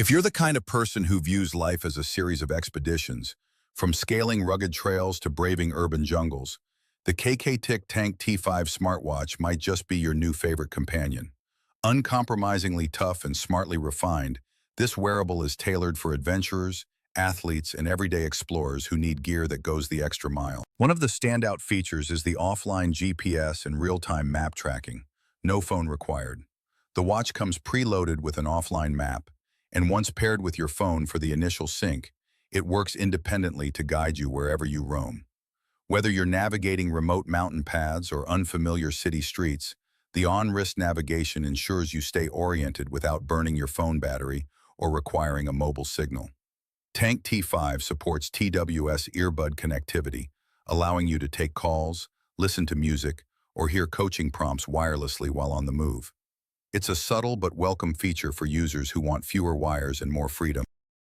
If you're the kind of person who views life as a series of expeditions, from scaling rugged trails to braving urban jungles, the KKTICK Tank T5 smartwatch might just be your new favorite companion. Uncompromisingly tough and smartly refined, this wearable is tailored for adventurers, athletes, and everyday explorers who need gear that goes the extra mile. One of the standout features is the offline GPS and real-time map tracking, no phone required. The watch comes preloaded with an offline map, and once paired with your phone for the initial sync, it works independently to guide you wherever you roam. Whether you're navigating remote mountain paths or unfamiliar city streets, the on-wrist navigation ensures you stay oriented without burning your phone battery or requiring a mobile signal. Tank T5 supports TWS earbud connectivity, allowing you to take calls, listen to music, or hear coaching prompts wirelessly while on the move. It's a subtle but welcome feature for users who want fewer wires and more freedom.